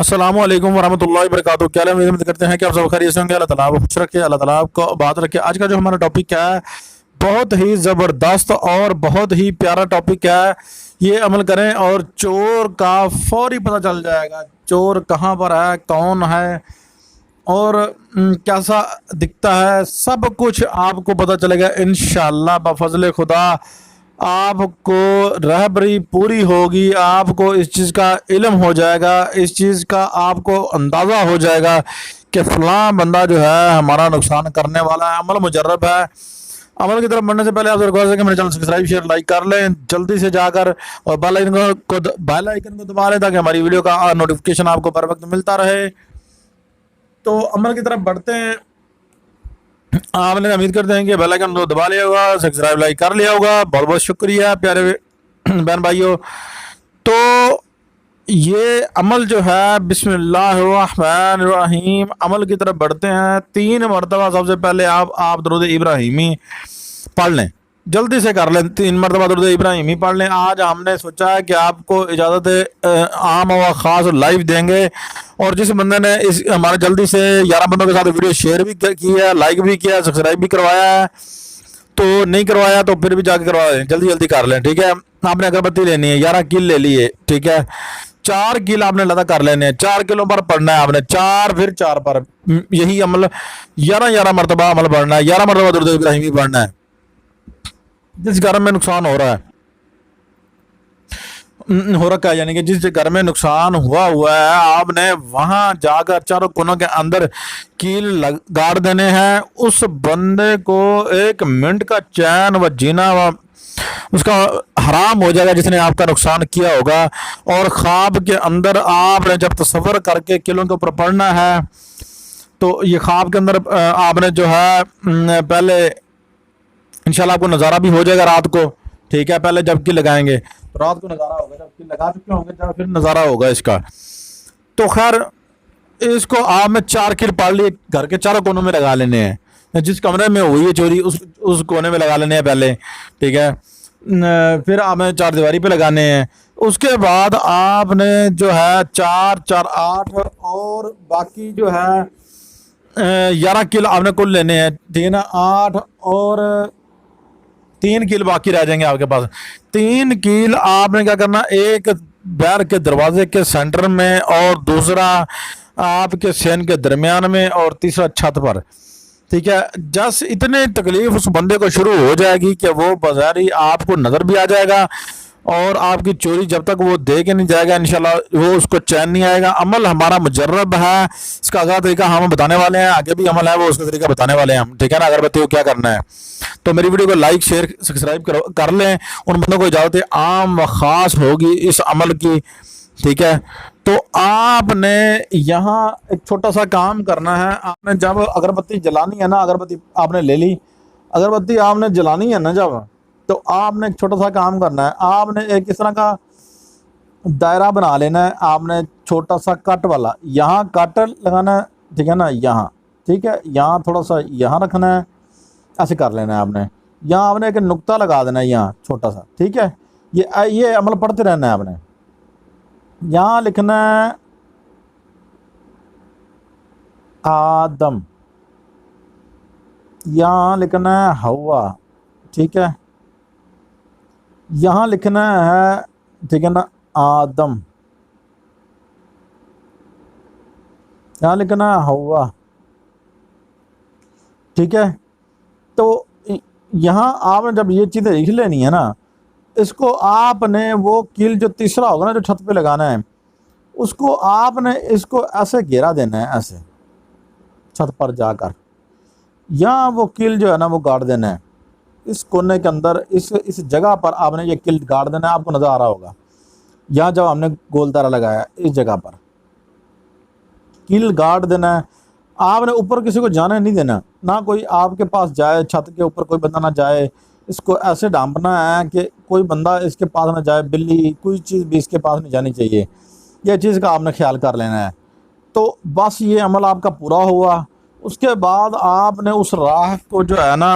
السلام علیکم ورحمۃ اللہ وبرکاتہ. کیا امید کرتے ہیں کہ آپ سب خیریت سے ہوں گے. اللہ تعالیٰ آپ کو خوش رکھے, اللہ تعالیٰ آپ کو بات رکھے. آج کا جو ہمارا ٹاپک کیا ہے, بہت ہی زبردست اور بہت ہی پیارا ٹاپک کیا ہے. یہ عمل کریں اور چور کا فوری پتہ چل جائے گا. چور کہاں پر ہے, کون ہے اور کیسا دکھتا ہے, سب کچھ آپ کو پتہ چلے گا انشاءاللہ بفضل خدا. آپ کو رہبری پوری ہوگی, آپ کو اس چیز کا علم ہو جائے گا, اس چیز کا آپ کو اندازہ ہو جائے گا کہ فلاں بندہ جو ہے ہمارا نقصان کرنے والا ہے. عمل مجرب ہے. عمل کی طرف بڑھنے سے پہلے آپ سے ریکویسٹ ہے کہ میرے چینل سبسکرائب شیئر لائک کر لیں جلدی سے جا کر, اور بیل آئیکن کو دبا لیں تاکہ ہماری ویڈیو کا نوٹیفکیشن آپ کو بر وقت ملتا رہے. تو عمل کی طرف بڑھتے ہیں. آپ نے امید کرتے ہیں کہ بیل آئیکن کو دبا لیا ہوگا, سبسکرائب لائک کر لیا ہوگا. بہت بہت شکریہ پیارے بہن بھائیوں. تو یہ عمل جو ہے, بسم اللہ الرحمن الرحیم, عمل کی طرف بڑھتے ہیں. 3 مرتبہ سب سے پہلے آپ درود ابراہیمی پڑھ لیں, جلدی سے کر لیں. 3 مرتبہ درود ابراہیمی پڑھ لیں. آج ہم نے سوچا ہے کہ آپ کو اجازت عام و خاص لائیو دیں گے, اور جس بندے نے اس ہمارے جلدی سے 11 بندوں کے ساتھ ویڈیو شیئر بھی کی ہے, لائک بھی کیا, سبسکرائب بھی کروایا ہے, تو نہیں کروایا تو پھر بھی جا کے کروا لیں, جلدی جلدی کر لیں. ٹھیک ہے, آپ نے اگربتی لینی ہے, 11 کیل لے لیے. ٹھیک ہے, 4 کیل آپ نے لدا کر لینے ہیں. 4 کلوں پر پڑھنا ہے آپ نے, 4 پھر 4 پر, یہی عمل 11 مرتبہ عمل پڑھنا ہے. 11 مرتبہ درود ابراہیمی پڑھنا ہے. جس گھر میں نقصان ہو رہا ہے یعنی کہ جس گھر میں نقصان ہوا ہے, آپ نے وہاں جا کر چاروں کونوں کے اندر کیل گاڑ دینے ہیں. اس بندے کو 1 منٹ کا چین و جینا اس کا حرام ہو جائے گا جس نے آپ کا نقصان کیا ہوگا. اور خواب کے اندر آپ نے جب تصور کر کے کیلوں کے اوپر پڑھنا ہے, تو یہ خواب کے اندر آپ نے جو ہے پہلے انشاءاللہ آپ کو نظارہ بھی ہو جائے گا رات کو. ٹھیک ہے, پہلے جب کی لگائیں گے تو رات کو نظارہ ہوگا, جب کی لگا چکے ہوں گے جب پھر نظارہ ہوگا اس کا. تو خیر اس کو آپ میں 4 کیل پڑھ لیے, گھر کے چاروں کونوں میں لگا لینے ہیں. جس کمرے میں ہوئی ہے چوری اس کونے میں لگا لینے ہیں پہلے. ٹھیک ہے, پھر آپ نے 4 دیواری پہ لگانے ہیں. اس کے بعد آپ نے جو ہے 4 4 8 اور باقی جو ہے 11 کیل آپ نے کل لینے ہیں. ٹھیک ہے نا, 8 اور 3 کیل باقی رہ جائیں گے آپ کے پاس. 3 کیل آپ نے کیا کرنا, ایک بیار کے دروازے کے سینٹر میں, اور دوسرا آپ کے سین کے درمیان میں, اور تیسرا چھت پر. ٹھیک ہے, جس اتنے تکلیف اس بندے کو شروع ہو جائے گی کہ وہ بظاہر آپ کو نظر بھی آ جائے گا, اور آپ کی چوری جب تک وہ دے کے نہیں جائے گا انشاءاللہ وہ اس کو چین نہیں آئے گا. عمل ہمارا مجرب ہے, اس کا آگاہ طریقہ ہم بتانے والے ہیں, آگے بھی عمل ہے وہ اس کا طریقہ بتانے والے ہیں ہم. ٹھیک ہے نا, اگربتی کو کیا کرنا ہے. تو میری ویڈیو کو لائک شیئر سبسکرائب کر لیں. ان بندوں کو اجازت عام و خاص ہوگی اس عمل کی. ٹھیک ہے, تو آپ نے یہاں ایک چھوٹا سا کام کرنا ہے. آپ نے جب اگربتی جلانی ہے نا, اگربتی آپ نے لے لی, اگربتی آپ نے جلانی ہے نا جب, تو آپ نے ایک چھوٹا سا کام کرنا ہے. آپ نے ایک اس طرح کا دائرہ بنا لینا ہے. آپ نے چھوٹا سا کٹ والا یہاں کٹ لگانا ہے. ٹھیک ہے نا, یہاں. ٹھیک ہے, یہاں تھوڑا سا یہاں رکھنا ہے, ایسے کر لینا ہے آپ نے. یہاں آپ نے ایک نقطہ لگا دینا ہے یہاں چھوٹا سا. ٹھیک ہے, یہ عمل پڑھتے رہنا ہے آپ نے. یہاں لکھنا ہے آدم, یہاں لکھنا ہے ہوا. ٹھیک ہے, یہاں لکھنا ہے, ٹھیک ہے نا, آدم, یہاں لکھنا ہے ہوا. ٹھیک ہے, تو یہاں آپ نے جب یہ چیزیں لکھ لینی ہے نا, اس کو آپ نے وہ کیل جو تیسرا ہوگا نا جو چھت پہ لگانا ہے, اس کو آپ نے اس کو ایسے گھیرا دینا ہے, ایسے چھت پر جا کر یہاں وہ کیل جو ہے نا وہ گاڑ دینا ہے. اس کونے کے اندر اس جگہ پر آپ نے یہ کیل گاڑ دینا ہے. آپ کو نظر آ رہا ہوگا یہاں جب ہم نے گول دائرہ لگایا اس جگہ پر کیل گاڑ دینا ہے. آپ نے اوپر کسی کو جانے نہیں دینا, نہ کوئی آپ کے پاس جائے, چھت کے اوپر کوئی بندہ نہ جائے. اس کو ایسے ڈھانپنا ہے کہ کوئی بندہ اس کے پاس نہ جائے, بلی کوئی چیز بھی اس کے پاس نہیں جانی چاہیے. یہ چیز کا آپ نے خیال کر لینا ہے. تو بس یہ عمل آپ کا پورا ہوا. اس کے بعد آپ نے اس راہ کو جو ہے نا